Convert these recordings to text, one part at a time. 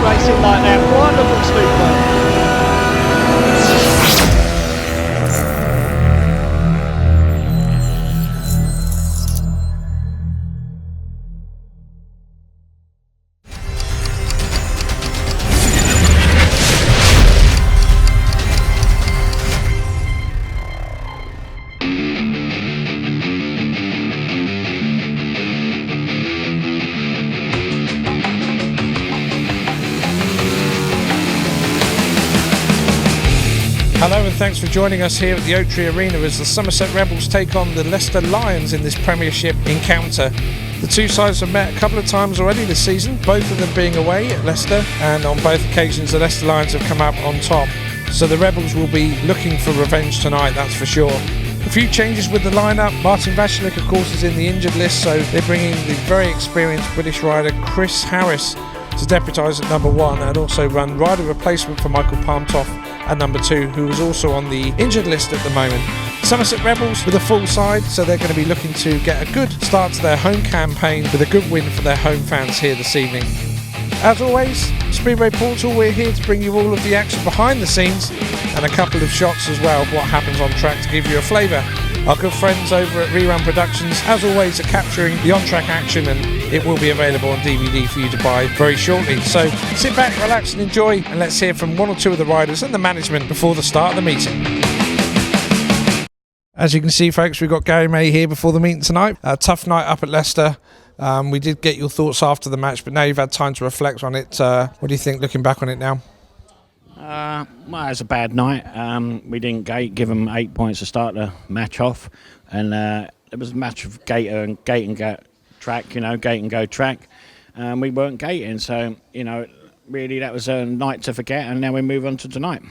racing like that. Wonderful speed work. Hello and thanks for joining us here at the Oaktree Arena as the Somerset Rebels take on the Leicester Lions in this Premiership encounter. The two sides have met a couple of times already this season, both of them being away at Leicester, and on both occasions the Leicester Lions have come up on top. So the Rebels will be looking for revenge tonight, that's for sure. A few changes with the lineup. Martin Vashlik, of course, is in the injured list, so they're bringing the very experienced British rider Chris Harris to deputise at number 1 and also run rider replacement for Michael Palmtoft at number 2, who is also on the injured list at the moment. Somerset Rebels with a full side, so they're going to be looking to get a good start to their home campaign with a good win for their home fans here this evening. As always, Speedway Portal, we're here to bring you all of the action behind the scenes and a couple of shots as well of what happens on track to give you a flavour. Our good friends over at Rerun Productions, as always, are capturing the on-track action, and it will be available on DVD for you to buy very shortly. So sit back, relax and enjoy, and let's hear from one or two of the riders and the management before the start of the meeting. As you can see, folks, we've got Gary May here before the meeting tonight. A tough night up at Leicester. We did get your thoughts after the match, but now you've had time to reflect on it. What do you think looking back on it now? Well, it was a bad night. We didn't give them 8 points to start the match off, and it was a match of gate and go track, gate and go track. We weren't gating, so really that was a night to forget, and now we move on to tonight.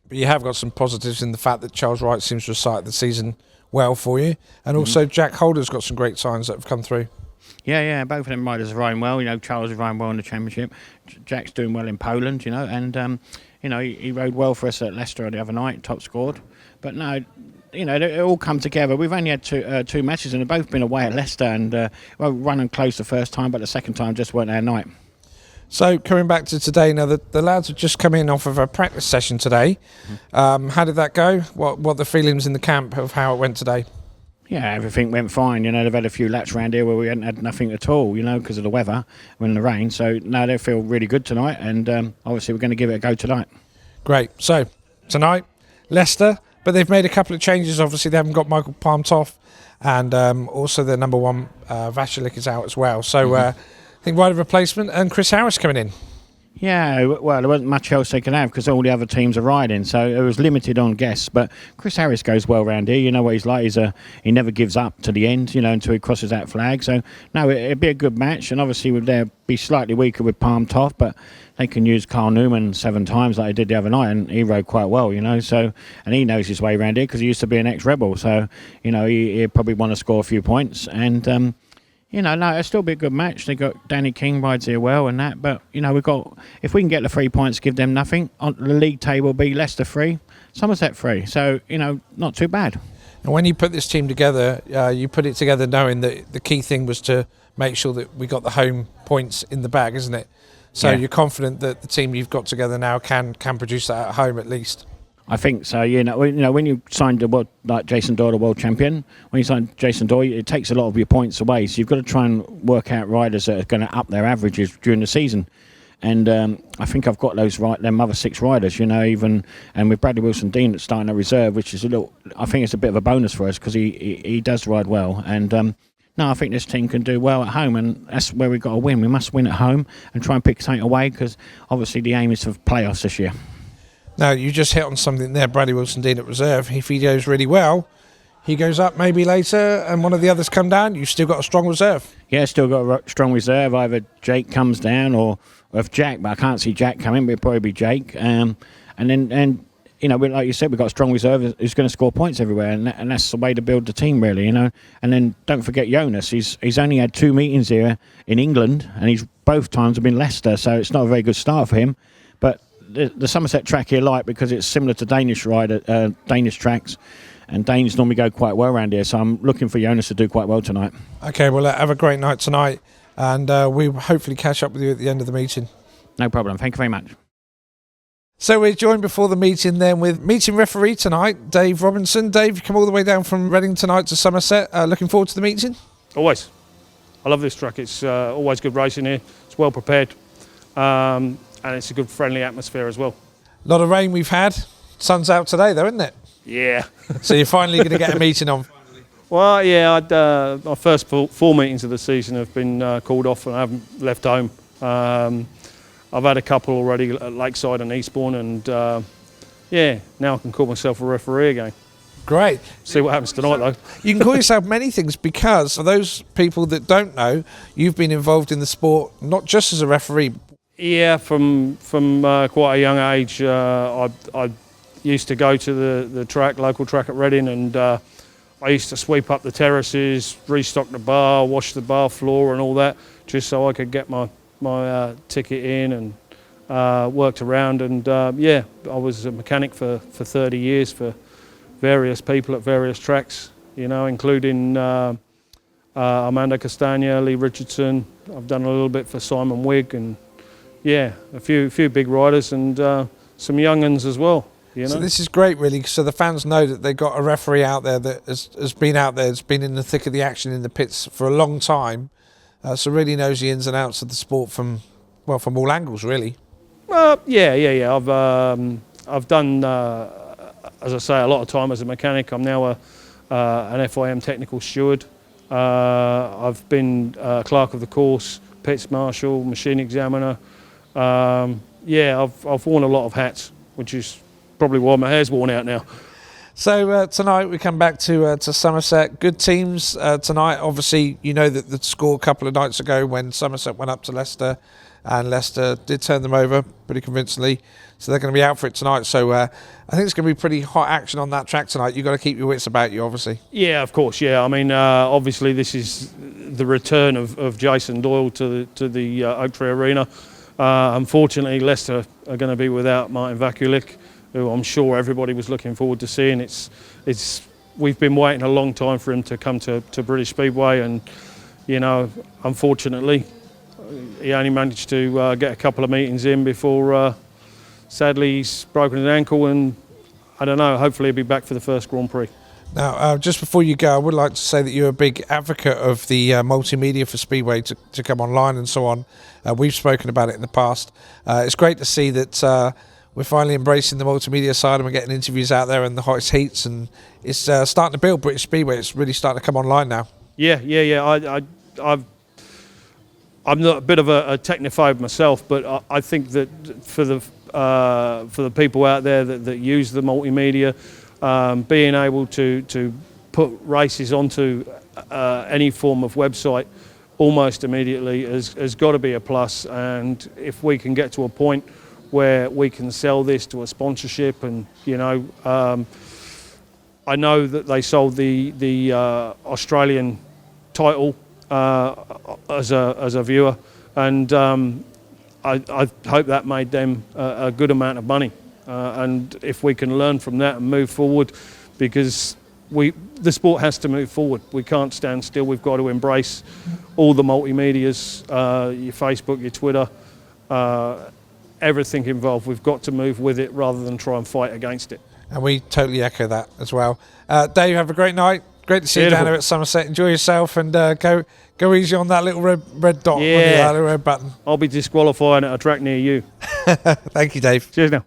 But you have got some positives in the fact that Charles Wright seems to have started the season well for you, and also Jack Holder's got some great signs that have come through. Yeah, both of them riders are riding well. Charles is riding well in the Championship. Jack's doing well in Poland, and he rode well for us at Leicester the other night, top scored. But no, they all come together. We've only had two matches, and they've both been away at Leicester, and running close the first time, but the second time just weren't their night. So coming back to today, now the lads have just come in off of a practice session today. How did that go? What the feelings in the camp of how it went today? Yeah, everything went fine. They've had a few laps around here where we hadn't had nothing at all, because of the weather and the rain. So now they feel really good tonight, and obviously we're going to give it a go tonight. Great. So tonight, Leicester, but they've made a couple of changes. Obviously, they haven't got Michael Palmtoft, and also their number 1, Vashlik, is out as well. So I think rider replacement and Chris Harris coming in. Yeah, well, there wasn't much else they could have because all the other teams are riding, so it was limited on guests. But Chris Harris goes well round here. You know what he's like. He never gives up to the end, until he crosses that flag. So, no, it'd be a good match. And obviously, they'll be slightly weaker with Palmtoft, but they can use Carl Newman 7 times like they did the other night, and he rode quite well, So, and he knows his way around here because he used to be an ex-Rebel. So, he'd probably want to score a few points. And, no, it'll still be a good match. They got Danny King rides here well and that, but we've got, if we can get the 3 points, give them nothing. On the league table will be Leicester 3, Somerset 3. So not too bad. And when you put this team together, you put it together knowing that the key thing was to make sure that we got the home points in the bag, isn't it? So You're confident that the team you've got together now can produce that at home at least. I think so. When you signed like Jason Doyle, the world champion, when you signed Jason Doyle, it takes a lot of your points away. So you've got to try and work out riders that are going to up their averages during the season. And I think I've got those them other 6 riders, and with Bradley Wilson-Dean starting a reserve, which is I think it's a bit of a bonus for us because he does ride well. And no, I think this team can do well at home, and that's where we've got to win. We must win at home and try and pick something away because obviously the aim is for playoffs this year. Now, you just hit on something there, Bradley Wilson-Dean at reserve. If he goes really well, he goes up maybe later and one of the others come down. You've still got a strong reserve. Yeah, still got a strong reserve. Either Jake comes down or if Jack, but I can't see Jack coming, but it'll probably be Jake. And like you said, we've got a strong reserve who's going to score points everywhere, and that's the way to build the team, really, And then don't forget Jonas. He's only had 2 meetings here in England, and he's both times have been Leicester, so it's not a very good start for him. But the Somerset track here because it's similar to Danish tracks, and Danes normally go quite well around here, so I'm looking for Jonas to do quite well tonight. Okay, well, have a great night tonight, and we'll hopefully catch up with you at the end of the meeting. No problem. Thank you very much. So we're joined before the meeting then with meeting referee tonight, Dave Robinson. Dave, you come all the way down from Reading tonight to Somerset. Looking forward to the meeting? Always. I love this track. It's always good racing here. It's well prepared. And it's a good friendly atmosphere as well. A lot of rain we've had. Sun's out today though, isn't it? Yeah. So you're finally going to get a meeting on? Well, yeah, my first four meetings of the season have been called off and I haven't left home. I've had a couple already at Lakeside and Eastbourne, and now I can call myself a referee again. Great. See what happens tonight, though. You can call yourself many things because, for those people that don't know, you've been involved in the sport not just as a referee. Yeah, from quite a young age, I used to go to the local track at Reading, and I used to sweep up the terraces, restock the bar, wash the bar floor and all that, just so I could get my ticket in, and worked around, and I was a mechanic for 30 years for various people at various tracks, including Armando Castagna, Lee Richardson. I've done a little bit for Simon Wigg, and a few big riders, and some young uns as well. So this is great, really, so the fans know that they've got a referee out there that has been out there, has been in the thick of the action in the pits for a long time. So really knows the ins and outs of the sport from all angles, really. I've done, as I say, a lot of time as a mechanic. I'm now an FIM technical steward. I've been clerk of the course, pits marshal, machine examiner. I've worn a lot of hats, which is probably why my hair's worn out now. So tonight we come back to Somerset. Good teams tonight. Obviously, you know that the score a couple of nights ago when Somerset went up to Leicester, and Leicester did turn them over pretty convincingly. So they're going to be out for it tonight. So I think it's going to be pretty hot action on that track tonight. You've got to keep your wits about you, obviously. Yeah, of course. Yeah, I mean, obviously this is the return of Jason Doyle to the Oak Tree Arena. Unfortunately, Leicester are going to be without Martin Vakulik, who I'm sure everybody was looking forward to seeing. We've been waiting a long time for him to come to British Speedway, and unfortunately he only managed to get a couple of meetings in before sadly he's broken his ankle, and I don't know, hopefully he'll be back for the first Grand Prix. Now, just before you go, I would like to say that you're a big advocate of the multimedia for Speedway to come online and so on. We've spoken about it in the past. It's great to see that we're finally embracing the multimedia side, and we're getting interviews out there in the hottest heats, and it's starting to build British Speedway. It's really starting to come online now. Yeah. I'm not a bit of a technophobe myself, but I think that for the people out there that use the multimedia, being able to put races onto any form of website almost immediately has got to be a plus. And if we can get to a point where we can sell this to a sponsorship, and I know that they sold the Australian title as a viewer, and I hope that made them a good amount of money. And if we can learn from that and move forward, because the sport has to move forward. We can't stand still. We've got to embrace all the multimedias, your Facebook, your Twitter, everything involved. We've got to move with it rather than try and fight against it. And we totally echo that as well. Dave, have a great night. Great to see you down here at Somerset. Enjoy yourself, and go easy on that little red dot, that little red button. I'll be disqualifying at a track near you. Thank you, Dave. Cheers now.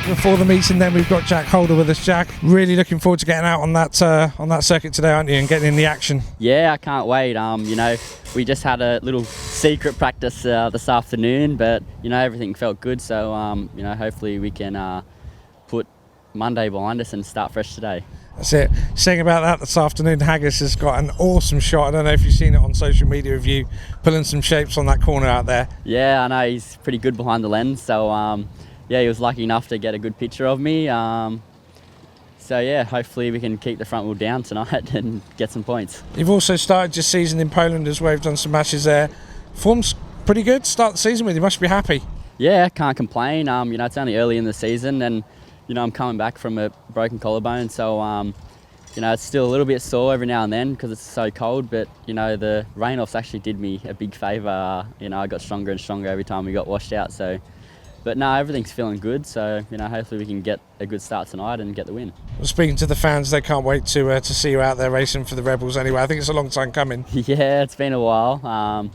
Before the meeting then, we've got Jack Holder with us. Jack, really looking forward to getting out on that circuit today, aren't you, and getting in the action? Yeah, I can't wait. We just had a little secret practice this afternoon, but everything felt good, so hopefully we can put Monday behind us and start fresh today. That's it. Saying about that this afternoon, Haggis has got an awesome shot. I don't know if you've seen it on social media of you pulling some shapes on that corner out there. Yeah, I know, he's pretty good behind the lens, so he was lucky enough to get a good picture of me. So yeah, hopefully we can keep the front wheel down tonight and get some points. You've also started your season in Poland as well. You've done some matches there. Form's pretty good. Start the season with. You must be happy. Yeah, can't complain. It's only early in the season, and I'm coming back from a broken collarbone, so it's still a little bit sore every now and then because it's so cold. But the rain-offs actually did me a big favour. I got stronger and stronger every time we got washed out. So. But no, everything's feeling good, so hopefully we can get a good start tonight and get the win. Well, speaking to the fans, they can't wait to see you out there racing for the Rebels anyway. I think it's a long time coming. Yeah, it's been a while.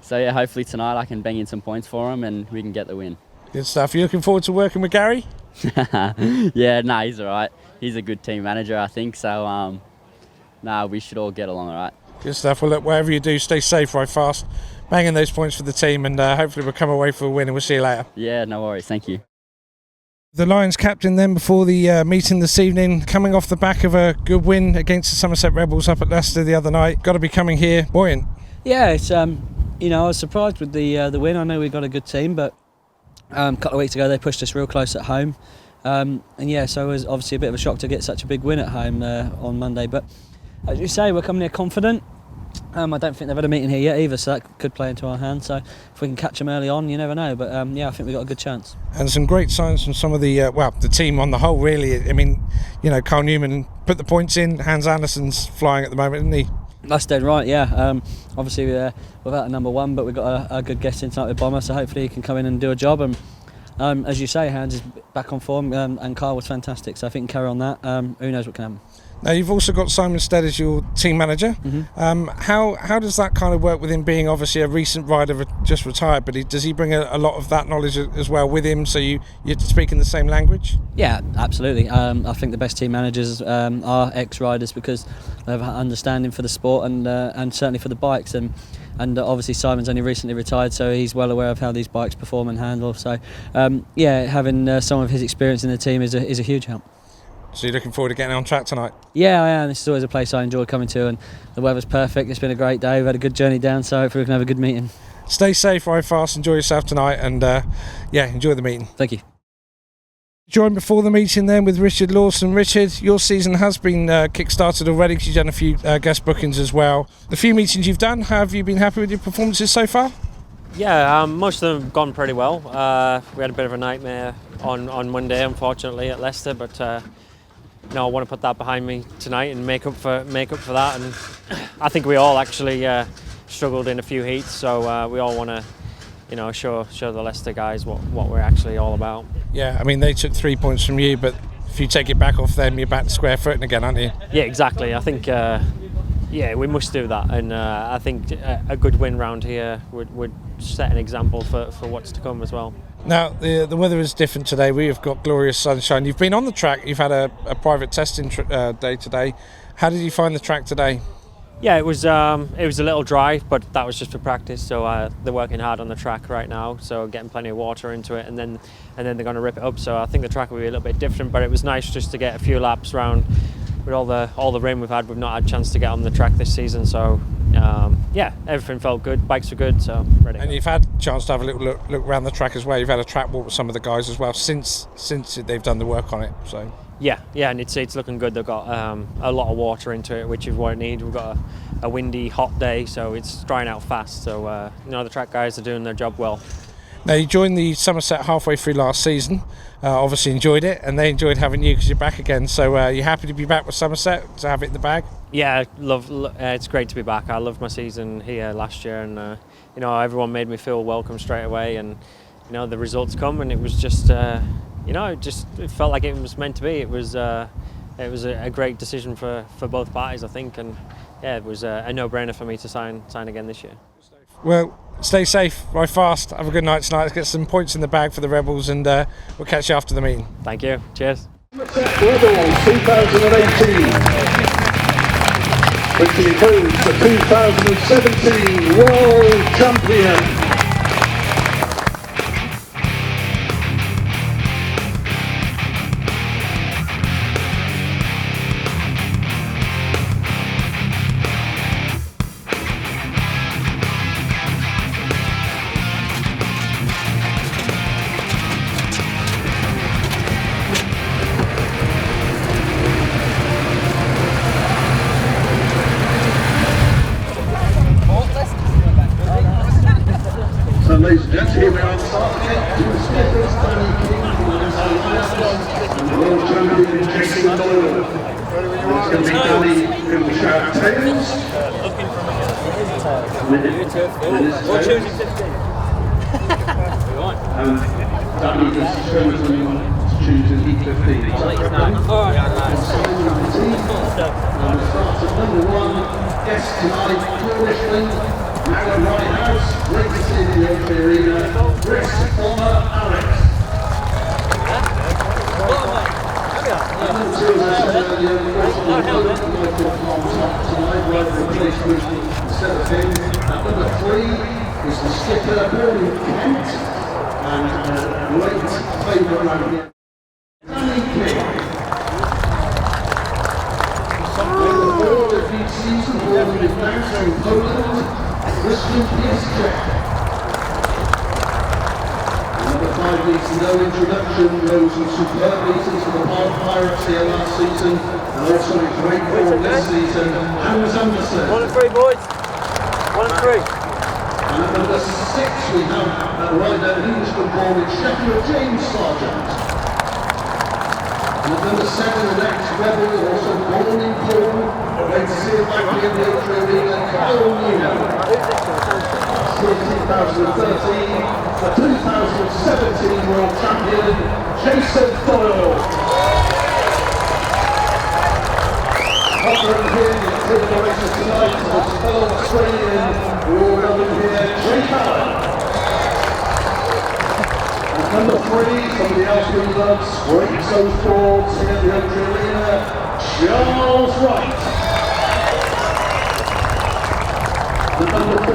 So yeah, hopefully tonight I can bang in some points for them and we can get the win. Good stuff. Are you looking forward to working with Gary? Yeah, no, he's all right. He's a good team manager, I think, so we should all get along all right. Good stuff. Well, look, whatever you do, stay safe, ride fast. Banging those points for the team, and hopefully we'll come away for a win, and we'll see you later. Yeah, no worries. Thank you. The Lions captain then before the meeting this evening, coming off the back of a good win against the Somerset Rebels up at Leicester the other night. Got to be coming here buoyant. Yeah, it's I was surprised with the win. I know we got a good team, but a couple of weeks ago they pushed us real close at home, so it was obviously a bit of a shock to get such a big win at home on Monday. But as you say, we're coming here confident. I don't think they've had a meeting here yet either, so that could play into our hands. So if we can catch them early on, you never know. But I think we've got a good chance. And some great signs from some of the the team on the whole, really. I mean, Carl Newman put the points in. Hans Andersen's flying at the moment, isn't he? That's dead right, yeah. Obviously without a number one, but we've got a good guest in tonight with Bomber, so hopefully he can come in and do a job. And as you say, Hans is back on form, and Carl was fantastic. So I think we can carry on that. Who knows what can happen. Now you've also got Simon Stead as your team manager. Mm-hmm. How does that kind of work with him being obviously a recent rider just retired, but does he bring a lot of that knowledge as well with him, so you're speaking the same language? Yeah, absolutely. I think the best team managers are ex-riders because they have an understanding for the sport and certainly for the bikes, and obviously Simon's only recently retired, so he's well aware of how these bikes perform and handle. So having some of his experience in the team is a huge help. So you're looking forward to getting on track tonight? Yeah, I am. This is always a place I enjoy coming to, and the weather's perfect. It's been a great day. We've had a good journey down, so hopefully we can have a good meeting. Stay safe, ride fast, enjoy yourself tonight, and enjoy the meeting. Thank you. Joined before the meeting then with Richard Lawson. Richard, your season has been kick-started already because you've done a few guest bookings as well. The few meetings you've done, have you been happy with your performances so far? Yeah, most of them have gone pretty well. We had a bit of a nightmare on Monday, unfortunately, at Leicester, but I want to put that behind me tonight and make up for that. And I think we all actually struggled in a few heats, so we all want to, show the Leicester guys what we're actually all about. Yeah, I mean they took 3 points from you, but if you take it back off them, you're back to square footing again, aren't you? Yeah, exactly. I think we must do that, and I think a good win round here would set an example for what's to come as well. Now, the weather is different today. We have got glorious sunshine. You've been on the track. You've had a private testing day today. How did you find the track today? Yeah, it was a little dry, but that was just for practice. So they're working hard on the track right now, so getting plenty of water into it, and then they're going to rip it up. So I think the track will be a little bit different, but it was nice just to get a few laps round. With all the rain we've had, we've not had a chance to get on the track this season. So everything felt good. Bikes were good, so ready. And you've had a chance to have a little look around the track as well. You've had a track walk with some of the guys as well since they've done the work on it. So yeah, and it's looking good. They've got a lot of water into it, which is what it needs. We've got a windy, hot day, so it's drying out fast. So the track guys are doing their job well. Now you joined the Somerset halfway through last season. Obviously enjoyed it, and they enjoyed having you because you're back again. So you're happy to be back with Somerset, to have it in the bag? Yeah, it's great to be back. I loved my season here last year, and everyone made me feel welcome straight away. And the results come, and it was just it felt like it was meant to be. It was a great decision for both parties, I think, and it was a no-brainer for me to sign again this year. Well, stay safe, ride fast, have a good night tonight. Let's get some points in the bag for the Rebels, and we'll catch you after the meeting. Thank you. Cheers. Somerset Rebels 2018, which includes the 2017 World Champion. Yes, here we are starting it. Two skippers, Danny King from the Leicester Lions and the world champion Jason Doyle. It's going to be Danny who will shout tails. And Danny has chosen to choose in heat 15. Alright. And we start at number 1, guest tonight, Cornishman. Now at White House, great to see the Oaktree Arena, Chris Bonner Alex. Number 2, as I said earlier, unfortunately, Michael Farms up tonight, right for replacement instead of him. And number 3 is the skipper, born in Kent, and a late favourite around here, Danny King. Number 4, repeat season, born in Gdańsk in Poland. Christian Pieszczek. Number 5 needs no introduction, rose in superb meetings for the Pirates here last season and also in great form this season, Hans Anderson. 1 and 3 boys, 1 and 3. And at number 6 we have at rider Englishman born in Sheffield, James Sargent. And at number 7 the next rebel, also born in Cornwall. Great to see him back here in the Oaktree Arena, Kyle Newman. 2013, the 2017 World Champion, Jason Doyle. Offering him in the races tonight is his fellow Australian, we're all gathered here, Jake Allen. And number 3, somebody else we love, scrapes those boards here at the Oaktree Arena, Charles Wright. And number 4,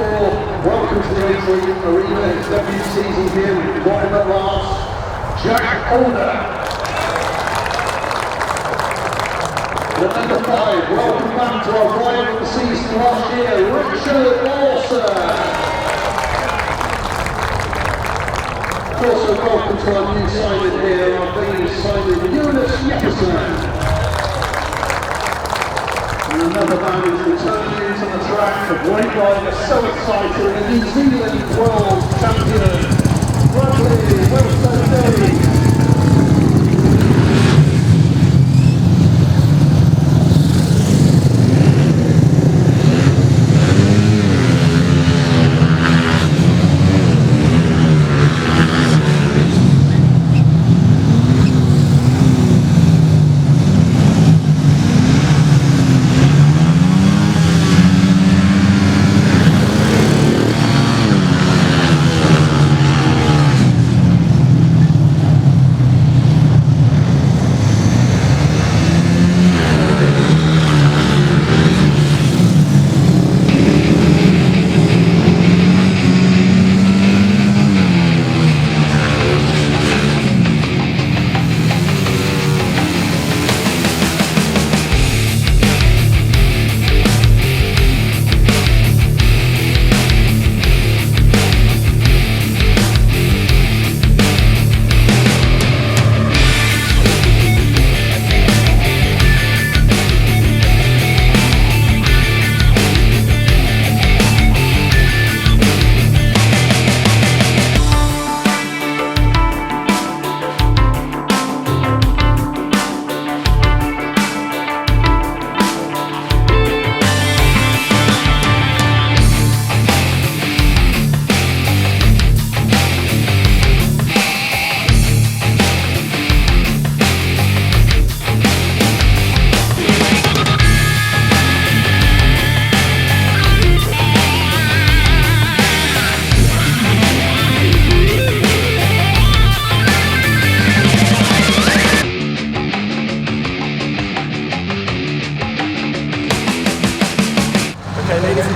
welcome to the Oaktree Arena, his debut season here with Ryan at last, Jack Older. And number 5, welcome back to our rival of the season last year, Richard Lawson. Also welcome to our new signing here, our Danish signing, Eunice Jefferson. And another man who's returning to the track, the great rider, so exciting, the New Zealand World Champion, Bradley Wilson-Davies.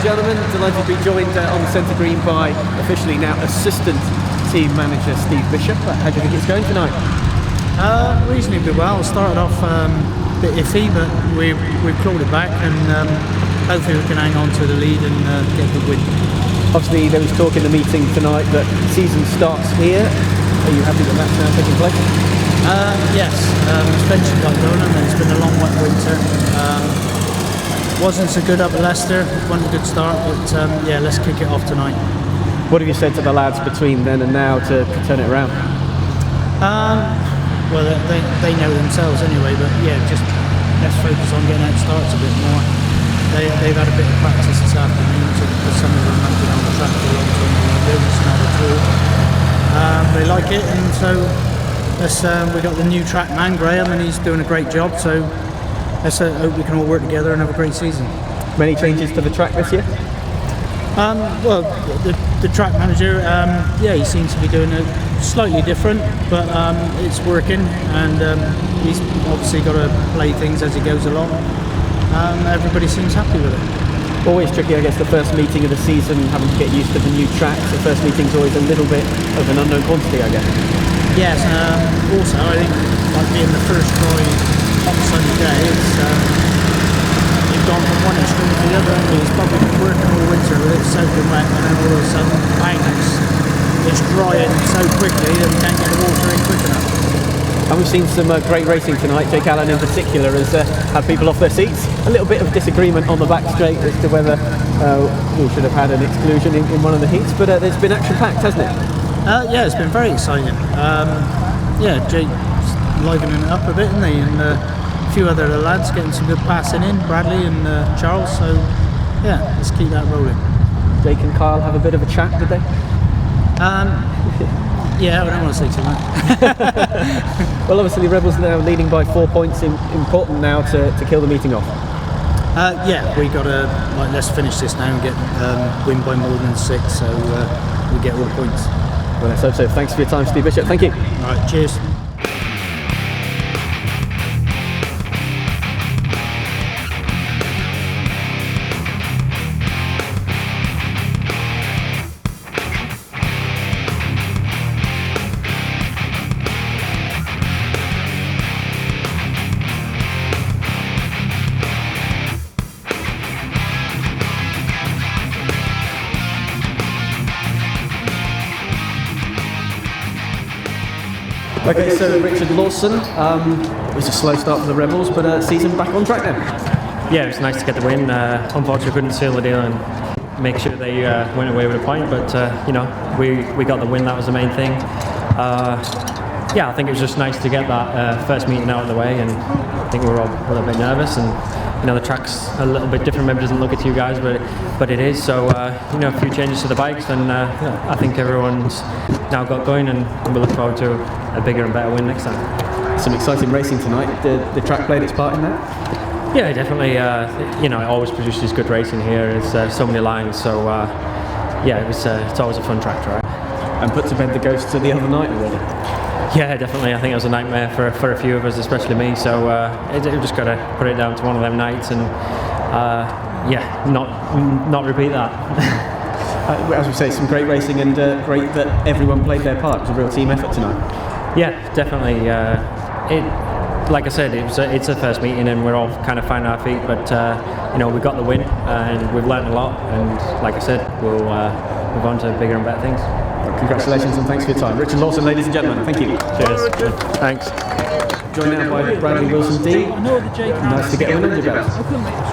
Gentlemen, delighted to be joined on the centre green by officially now assistant team manager Steve Bishop. How do you think it's going tonight? Reasonably well. Started off a bit iffy, but we've clawed it back, and hopefully we can hang on to the lead and get the win. Obviously there was talk in the meeting tonight that season starts here. Are you happy that that's now taking place? Yes, suspension got going, and it's been a long wet winter. Wasn't so good up at Leicester, wasn't a good start, but yeah, let's kick it off tonight. What have you said to the lads between then and now to turn it around? Well, they know themselves anyway, but yeah, just let's focus on getting out starts a bit more. They've had a bit of practice this afternoon, because some of them haven't been on the track for a long time. It's not at all. They like it, and so we got the new track man, Graham, and he's doing a great job. So let's hope we can all work together and have a great season. Many changes to the track this year? Well, the track manager, he seems to be doing it slightly different, but it's working, and he's obviously got to play things as he goes along. Everybody seems happy with it. Always tricky, I guess, the first meeting of the season, having to get used to the new tracks. The first meeting's always a little bit of an unknown quantity, I guess. Yes, also I think, like being the first dry, hot sunny day, you've gone from one extreme to the other, and he's probably been working all winter with it soaking wet, and then all of a sudden, bang, it's drying so quickly that we can't get the water in quick enough. And we've seen some great racing tonight. Jake Allen in particular has had people off their seats. A little bit of disagreement on the back straight as to whether we should have had an exclusion in one of the heats, but there's been action-packed, hasn't it? Yeah, it's been very exciting. Jake's livening it up a bit, isn't he? And a few other lads getting some good passing in, Bradley and Charles. So yeah, let's keep that rolling. Jake and Kyle have a bit of a chat, did they? Yeah, I don't want to say too much. Well, obviously Rebels now leading by 4 points. Important now to kill the meeting off. We got to let's finish this now and get win by more than 6, so we get all the points. Well, let's hope so. Thanks for your time, Steve Bishop. Thank you. All right, cheers. Okay, so Richard Lawson, it was a slow start for the Rebels, but season back on track now. Yeah, it was nice to get the win. Unfortunately, couldn't seal the deal and make sure they went away with a point, but we got the win. That was the main thing. I think it was just nice to get that first meeting out of the way, and I think we were all a little bit nervous, and the track's a little bit different. Maybe it doesn't look it to you guys, but it is. So a few changes to the bikes, and I think everyone's now got going, and we look forward to a bigger and better win next time. Some exciting racing tonight. The track played its part in that? Yeah, definitely. It always produces good racing here. It's so many lines, so it's always a fun track to ride. And put to bed the ghosts of the other night already. Yeah, definitely. I think it was a nightmare for a few of us, especially me. So we just got to put it down to one of them nights, and not repeat that. As we say, some great racing, and great that everyone played their part. It was a real team effort tonight. Yeah, definitely. Like I said, it's a first meeting, and we're all kind of finding our feet. But we got the win, and we've learned a lot. And like I said, we'll move on to bigger and better things. Well, congratulations and thanks for your time, Richard Lawson, ladies and gentlemen. Thank you. Cheers. Thanks. Joined now by Bradley Wilson D. Nice to get a win under your belt.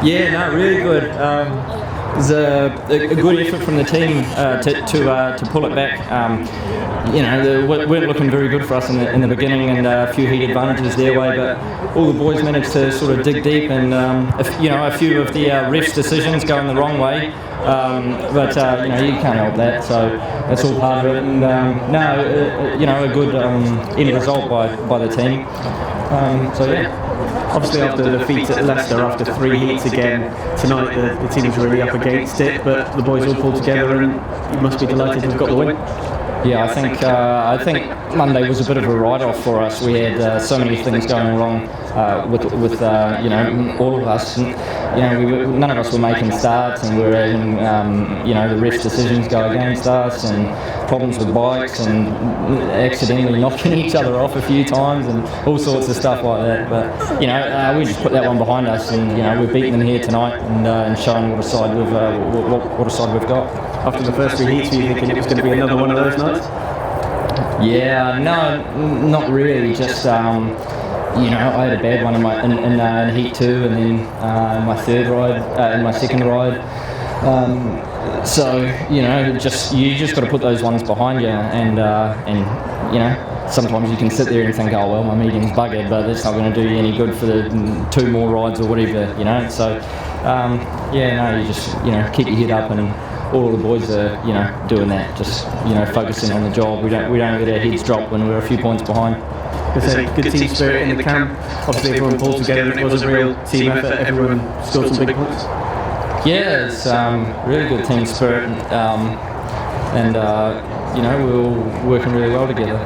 Yeah, no, really good. It was a good effort from the team to pull it back. They weren't looking very good for us in the beginning, and a few heat advantages their way, but all the boys managed to sort of dig deep, and a few of the refs' decisions going the wrong way. But you can't help that, so that's all part of it. And a good end result by the team. Obviously, after the defeat at Leicester, after 3 heats again tonight, the team was really up against it, but the boys all pulled together, and you must be delighted to have got the win. Yeah, I think Monday was a bit of a write-off for us. We had so many things going wrong with all of us. And, none of us were making starts, and we were having the ref's decisions go against us, and problems with bikes, and accidentally knocking each other off a few times, and all sorts of stuff like that. But we just put that one behind us, and we've beaten them here tonight, and shown what a side we've got. After the first 3 heats, were you thinking it was going to be another one of those nights? Yeah, no, not really. Just I had a bad one in heat 2, and then my third ride, in my second ride. So you just got to put those ones behind you, and sometimes you can sit there and think, oh well, my meeting's buggered, but it's not going to do you any good for the 2 more rides or whatever, So you just keep your head up, and all the boys are doing that, just focusing on the job. We don't get our heads dropped when we're a few points behind. There's a good team spirit in the camp. Obviously, everyone pulled together. It was a real team effort. Everyone scored some big points. Yeah, it's really good team spirit, and we're all working really well together.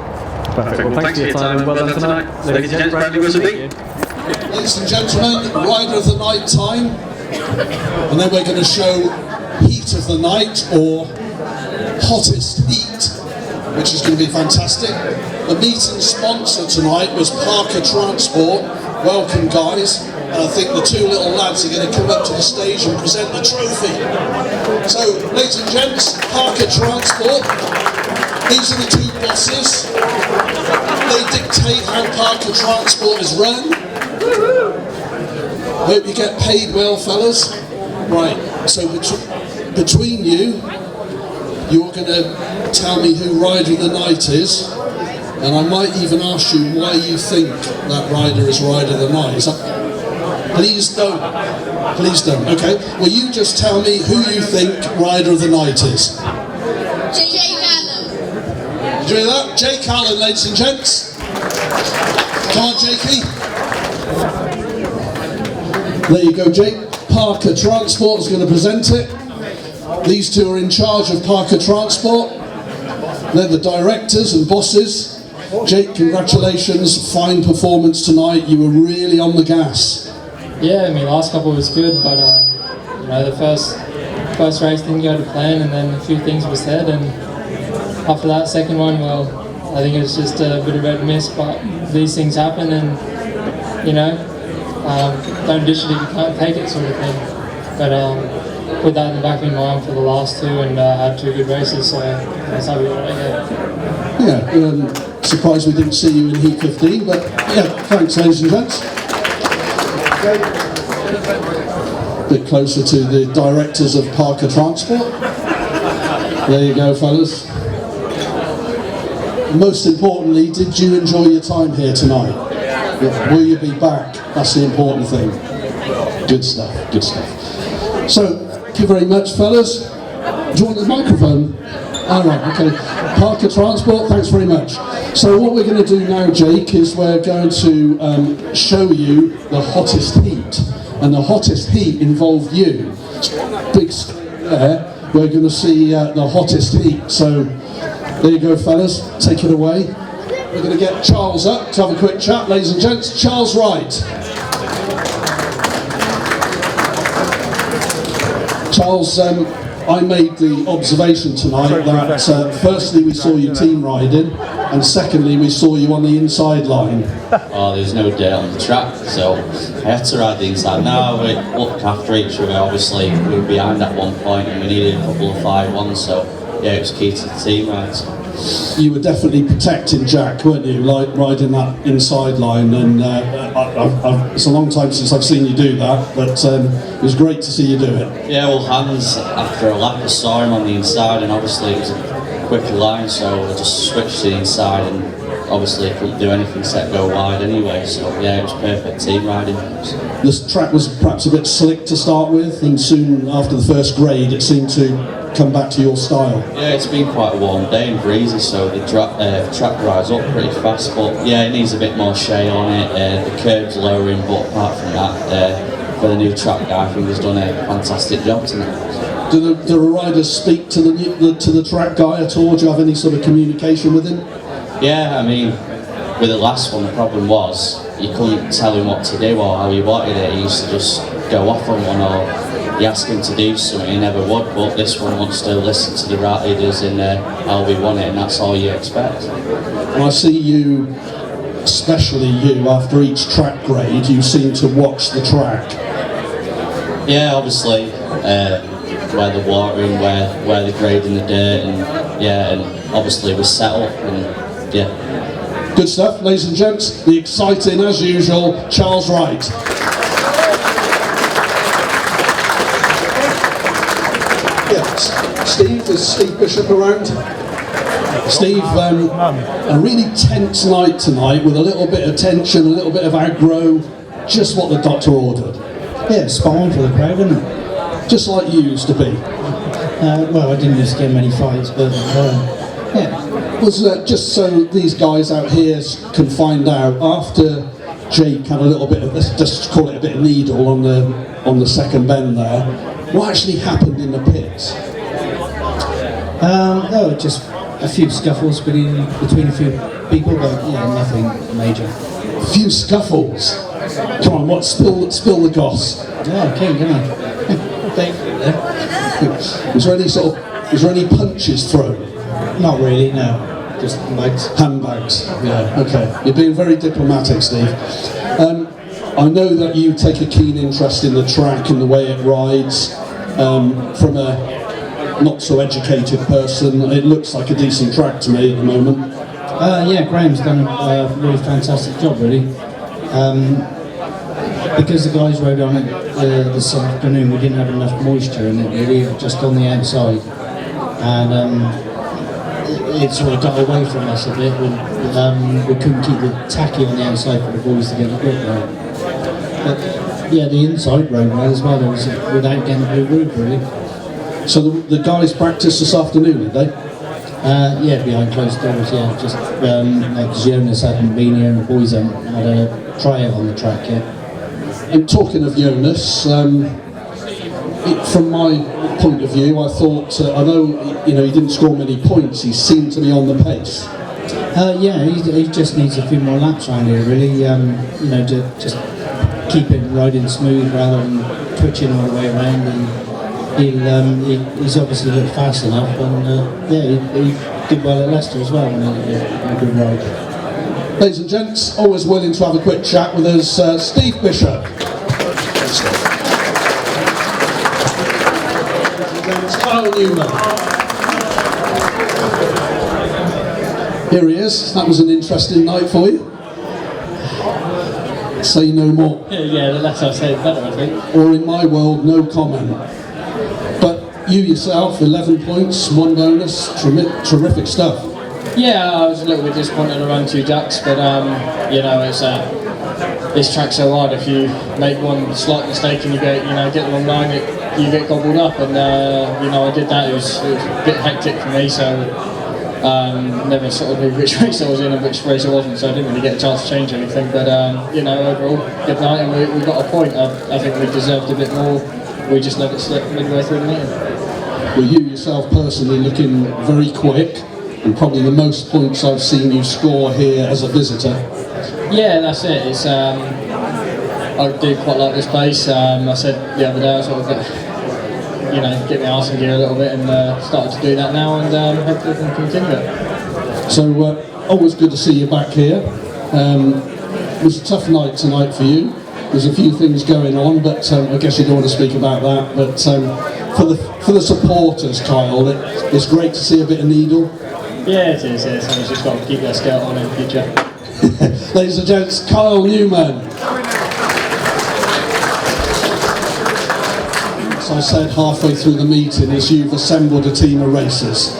Perfect. Well, thanks for your time and well done tonight. Ladies and gentlemen, Ladies and gentlemen, Rider of the Night time, and then we're going to show Heat of the Night, or Hottest Heat, which is going to be fantastic. The meeting sponsor tonight was Parker Transport. Welcome, guys. And I think the 2 little lads are going to come up to the stage and present the trophy. So, ladies and gents, Parker Transport, these are the 2 bosses. They dictate how Parker Transport is run. Hope you get paid well, fellas. Right, so between you, you're going to tell me who Rider of the Night is, and I might even ask you why you think that rider is Rider of the Night. Please don't. Please don't. Okay. Will you just tell me who you think Rider of the Night is? Jake Allen. Did you hear that? Jake Allen, ladies and gents. Come on, Jakey. There you go, Jake. Parker Transport is going to present it. These 2 are in charge of Parker Transport. They're the directors and bosses. Jake, congratulations. Fine performance tonight. You were really on the gas. Yeah, last couple was good, but the first race didn't go to plan, and then a few things were said, and after that second one, well, I think it was just a bit of red miss, but these things happen, and don't dish it if you can't take it, sort of thing. But put that in the back of my mind for the last 2, and had 2 good races, so that's how we got it. Yeah, surprised we didn't see you in Heat 15, but yeah, thanks, ladies and gents. A bit closer to the directors of Parker Transport. There you go, fellas. Most importantly, did you enjoy your time here tonight? Will you be back? That's the important thing. Good stuff, good stuff. So, thank you very much, fellas. Do you want the microphone? All right, okay. Parker Transport, thanks very much. So what we're going to do now, Jake, is we're going to show you the hottest heat. And the hottest heat involved you. Big screen there, we're going to see the hottest heat. So there you go, fellas, take it away. We're going to get Charles up to have a quick chat, ladies and gents. Charles Wright. Charles, I made the observation tonight that firstly we saw you team riding, and secondly we saw you on the inside line. Oh, there's no dirt on the track, so I had to ride the inside. Now we looked after each other. Obviously we were behind at one point and we needed a couple of 5-1, so yeah, it was key to the team rides. You were definitely protecting Jack, weren't you, like riding that inside line, and it's a long time since I've seen you do that, but it was great to see you do it. Yeah, well, Hans, after a lap, I saw him on the inside, and obviously it was a quicker line, so I just switched to the inside, and obviously I couldn't do anything except go wide anyway, so yeah, it was perfect team riding. This track was perhaps a bit slick to start with, and soon after the first grade it seemed to come back to your style. Yeah, it's been quite a warm day and breezy, so the track rides up pretty fast, but yeah, it needs a bit more shea on it, the curb's lowering, but apart from that, for the new track guy, I think he's done a fantastic job tonight. Do the riders speak to the track guy at all? Do you have any sort of communication with him? Yeah, with the last one, the problem was you couldn't tell him what to do or how he wanted it. He used to just go off on one, or you ask him to do something, he never would. But this one wants to listen to the right leaders and how we want it, and that's all you expect. And I see you, especially you, after each track grade, you seem to watch the track. Yeah, obviously, where the watering, where they're grading the dirt, and yeah, and obviously we settle, and yeah. Good stuff, ladies and gents. The exciting, as usual, Charles Wright. Steve, is Steve Bishop around? Steve, a really tense night tonight with a little bit of tension, a little bit of aggro, just what the doctor ordered. Yeah, spot on for the crowd, isn't it? Just like you used to be. Well, I didn't used to get many fights, but yeah. Was just so these guys out here can find out, after Jake had a little bit of, let's just call it a bit of needle on the second bend there, what actually happened in the pits? Just a few scuffles between a few people, but yeah, nothing major. A few scuffles? Come on, what? Spill the goss. Yeah, okay, come on. Thank you there. Was there any punches thrown? Not really, no. Just bags. Handbags. Yeah. Okay. You're being very diplomatic, Steve. I know that you take a keen interest in the track and the way it rides. From a not so educated person, it looks like a decent track to me at the moment. Yeah, Graham's done a really fantastic job, really. Because the guys rode on it this afternoon, we didn't have enough moisture in it, really, just on the outside. And it sort of got away from us a bit. We couldn't keep the tacky on the outside for the boys to get the grip right. But yeah, the inside rode well as well, without getting the blue route, really. So the guys practiced this afternoon, did they? Yeah, behind closed doors, yeah. Just like Jonas hadn't been here and the boys hadn't had a tryout on the track yet. And talking of Jonas, from my point of view, I thought, I know he didn't score many points, he seemed to be on the pace. Yeah, he just needs a few more laps around here, really. To just keep it riding smooth rather than twitching all the way around. And he's obviously looked fast enough, and he did well at Leicester as well, and a good ride. Ladies and gents, always willing to have a quick chat with us, Steve Bishop. Kyle Newman. Here he is. That was an interesting night for you. Say no more. Yeah, the less I say, the better, I think. Or in my world, no comment. But you yourself, 11 points, 1 bonus, terrific stuff. Yeah, I was a little bit disappointed around 2 ducks, but it's this track's so hard. If you make one slight mistake and you get the wrong line, you get gobbled up. And I did that. It was a bit hectic for me, so never sort of knew which race I was in and which race I wasn't. So I didn't really get a chance to change anything. But overall, good night, and we got a point. I think we deserved a bit more. We just let it slip midway through the meeting. Well, you yourself personally looking very quick, and probably the most points I've seen you score here as a visitor. Yeah, that's it. It's I do quite like this place. I said the other day I sort of get my arse in gear a little bit, and started to do that now, and hopefully we can continue it. So always good to see you back here. It was a tough night tonight for you. There's a few things going on, but I guess you don't want to speak about that. But for the supporters, Kyle, it's great to see a bit of needle. Yeah, it is. Yeah, someone's just got to keep their skirt on in the future. Ladies and gents, Kyle Newman. As I said halfway through the meeting, is you've assembled a team of racers.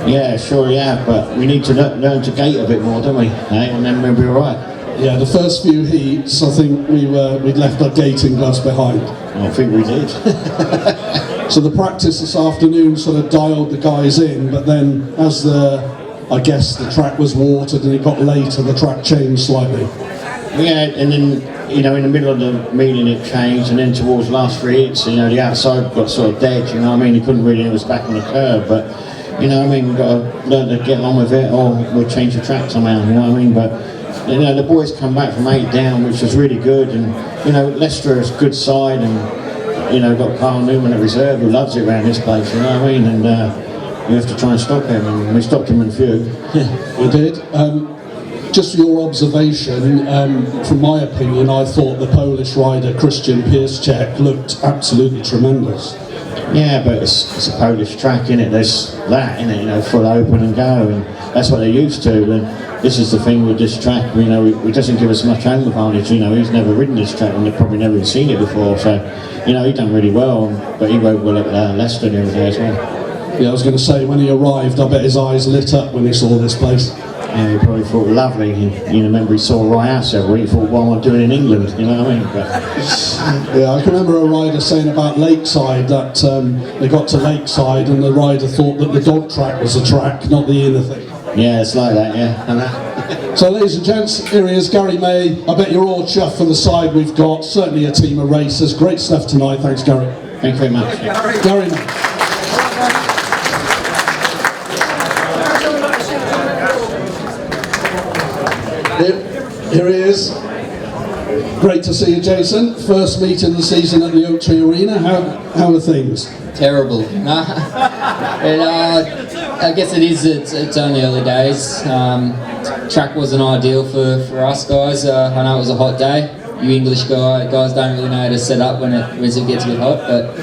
Yeah, sure, yeah, but we need to learn to gate a bit more, don't we? And then we'll be all right. Yeah, the first few heats, I think we'd left our gating gloves behind. I think we did. So the practice this afternoon sort of dialed the guys in, but then as the track was watered and it got later, the track changed slightly. Yeah, and then, in the middle of the meeting it changed, and then towards the last 3 heats, the outside got sort of dead, he couldn't really, it was back on the curb, but, we've got to learn to get on with it, or we'll change the track somehow, but... the boys come back from 8 down, which was really good, and Leicester is a good side, and got Carl Newman at reserve who loves it around this place, and we have to try and stop him, and we stopped him in a few. We did. Just for your observation, from my opinion, I thought the Polish rider Christian Pieszczek looked absolutely tremendous. Yeah, but it's a Polish track, innit? There's that, innit? Full open and go, and that's what they're used to. And this is the thing with this track, it doesn't give us much home advantage. He's never ridden this track, and they've probably never seen it before. So, you know, he done really well, but he rode well at Leicester the other day as well. Yeah, I was going to say, when he arrived, I bet his eyes lit up when he saw this place. Yeah, he probably thought lovely. You remember he saw Roy House every week. He thought, what am I doing in England? You know what I mean? But yeah, I can remember a rider saying about Lakeside that they got to Lakeside and the rider thought that the dog track was a track, not the inner thing. Yeah, it's like that. Yeah, and that. So, ladies and gents, here he is, Gary May. I bet you're all chuffed for the side we've got. Certainly a team of racers. Great stuff tonight. Thanks, Gary. Thank you very much. Gary May. Here he is. Great to see you, Jason. First meet in the season at the Oak Tree Arena. How are things? Terrible. Nah. I guess it is. It's only early days. Track wasn't ideal for us guys. I know it was a hot day. You English guys don't really know how to set up when it gets a bit hot. But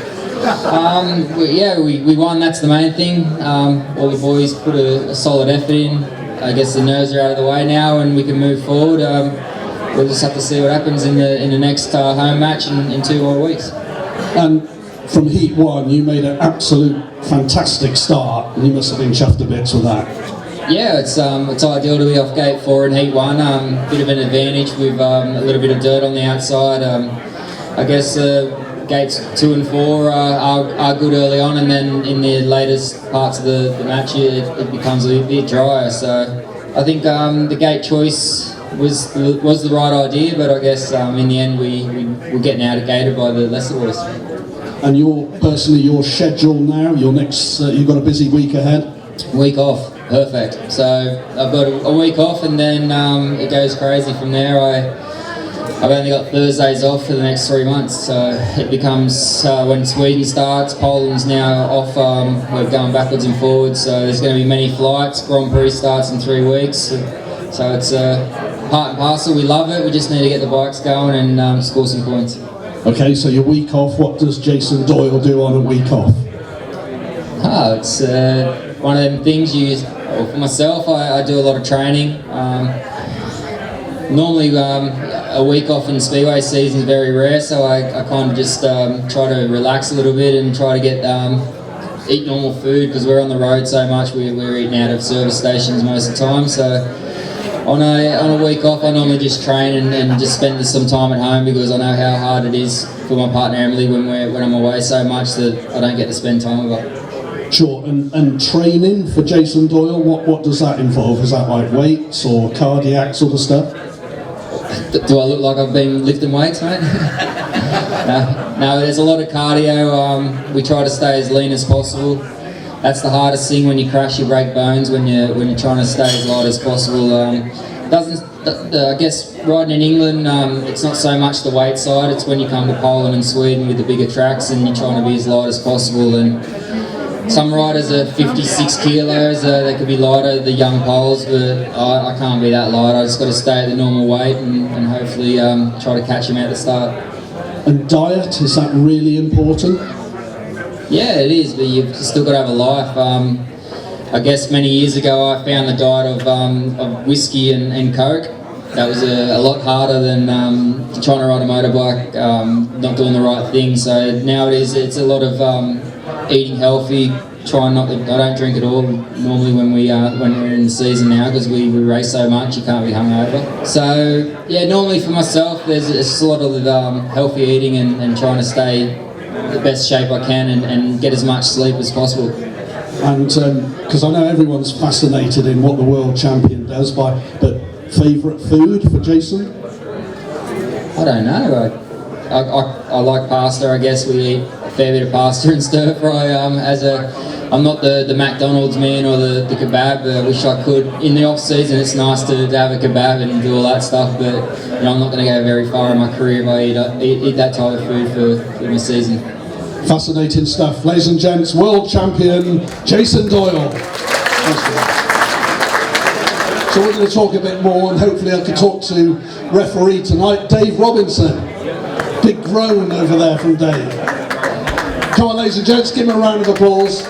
we won. That's the main thing. All the boys put a solid effort in. I guess the nerves are out of the way now, and we can move forward. We'll just have to see what happens in the next home match in 2 more weeks. And from Heat 1, you made an absolute fantastic start, and you must have been chuffed to bits with that. Yeah, it's ideal to be off gate 4 in Heat 1. Bit of an advantage with a little bit of dirt on the outside. I guess gates 2 and 4 are good early on, and then in the latest parts of the match it becomes a bit drier. So I think the gate choice was the right idea, but I guess in the end we're getting out-gated by the Leicester boys. And your schedule now, your next, you've got a busy week ahead? Week off, perfect. So I've got a week off, and then it goes crazy from there. I've only got Thursdays off for the next 3 months, so it becomes when Sweden starts, Poland's now off, we're going backwards and forwards, so there's going to be many flights. Grand Prix starts in 3 weeks, so it's part and parcel. We love it, we just need to get the bikes going and score some points. Okay, so your week off, what does Jason Doyle do on a week off? It's one of them things for myself, I do a lot of training. Normally a week off in Speedway season is very rare, so I kind of just try to relax a little bit and try to get eat normal food, because we're on the road so much. We're eating out of service stations most of the time, so on a week off I normally just train and just spend some time at home, because I know how hard it is for my partner Emily when I'm away so much that I don't get to spend time with her. Sure, and training for Jason Doyle, what does that involve? Is that like weights or cardiac sort of stuff? Do I look like I've been lifting weights, mate? No, there's a lot of cardio. We try to stay as lean as possible. That's the hardest thing. When you crash, you break bones. When you're trying to stay as light as possible. I guess riding in England, it's not so much the weight side. It's when you come to Poland and Sweden with the bigger tracks, and you're trying to be as light as possible. And some riders are 56 kilos, they could be lighter, the young Poles, but I can't be that light. I just got to stay at the normal weight and hopefully try to catch him at the start. And diet, is that really important? Yeah, it is, but you've still got to have a life. I guess many years ago I found the diet of whiskey and Coke. That was a lot harder than trying to ride a motorbike, not doing the right thing. So nowadays it's a lot of eating healthy, trying not to, I don't drink at all normally when we're in the season now, because we race so much, you can't be hungover. So yeah, normally for myself there's a lot of healthy eating and trying to stay the best shape I can and get as much sleep as possible. And because I know everyone's fascinated in what the world champion does, but favourite food for Jason? I don't know. I like pasta. I guess we eat a fair bit of pasta and stir fry. I'm not the McDonald's man or the kebab. I wish I could. In the off season, it's nice to have a kebab and do all that stuff. But I'm not going to go very far in my career if I eat that type of food for my season. Fascinating stuff, ladies and gents. World champion Jason Doyle. So we're going to talk a bit more, and hopefully I can talk to referee tonight, Dave Robinson. Big groan over there from Dave. Come on, ladies and gents, give him a round of applause.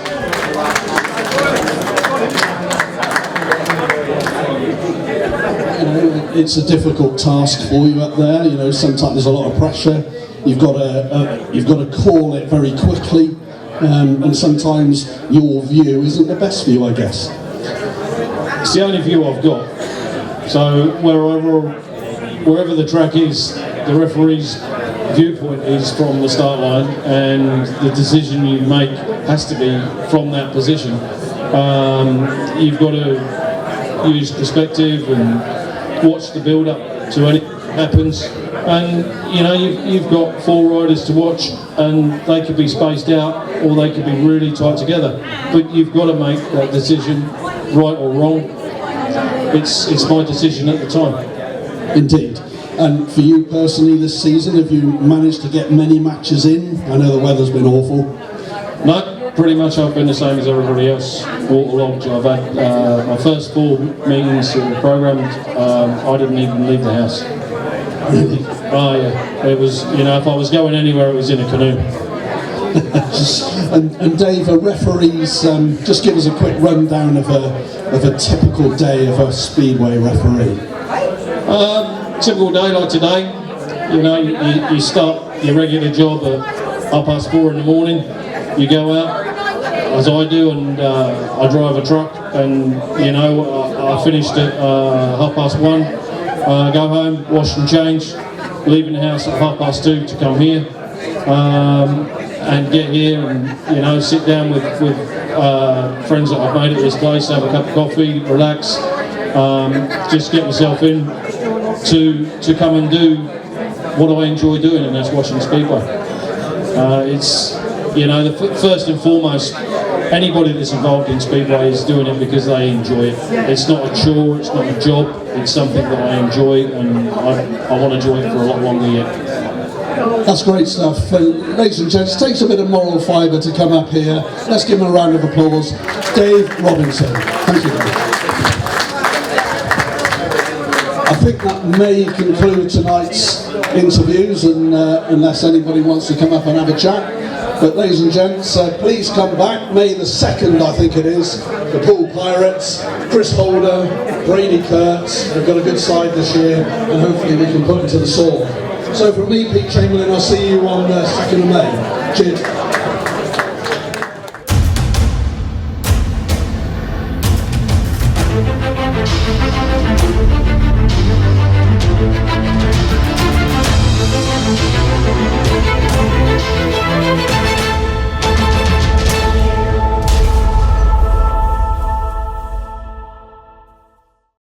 It's a difficult task for you up there. Sometimes there's a lot of pressure. you've got to call it very quickly, and sometimes your view isn't the best view, I guess. It's the only view I've got. So wherever the track is, the referee's viewpoint is from the start line, and the decision you make has to be from that position. You've got to use perspective and watch the build-up to anything that happens. And you've got 4 riders to watch, and they could be spaced out or they could be really tight together. But you've got to make that decision, right or wrong. It's my decision at the time. Indeed. And for you personally this season, have you managed to get many matches in? I know the weather's been awful. No, pretty much I've been the same as everybody else. Waterlogged. I've had my first 4 meetings programmed. I didn't even leave the house. Oh yeah, it was, if I was going anywhere, it was in a canoe. and Dave, referees, just give us a quick rundown of a typical day of a Speedway referee. Typical day like today, you start your regular job at 4:30 in the morning. You go out, as I do, and I drive a truck, and I finished at 1:30. Go home, wash and change, leaving the house at 2:30 to come here, and get here and sit down with friends that I've made at this place, have a cup of coffee, relax, just get myself in to come and do what I enjoy doing, and that's watching Speedway. It's first and foremost, anybody that's involved in Speedway is doing it because they enjoy it. It's not a chore, it's not a job, it's something that I enjoy, and I want to enjoy it for a lot longer yet. That's great stuff. Ladies and gents, it takes a bit of moral fibre to come up here. Let's give him a round of applause. Dave Robinson. Thank you, Dave. I think that may conclude tonight's interviews, and unless anybody wants to come up and have a chat. But ladies and gents, please come back. May the 2nd, I think it is, the Pool Pirates, Chris Holder, Brady Kurtz. They've got a good side this year, and hopefully we can put them to the sword. So from me, Pete Chamberlain, I'll see you on the 2nd of May. Cheers.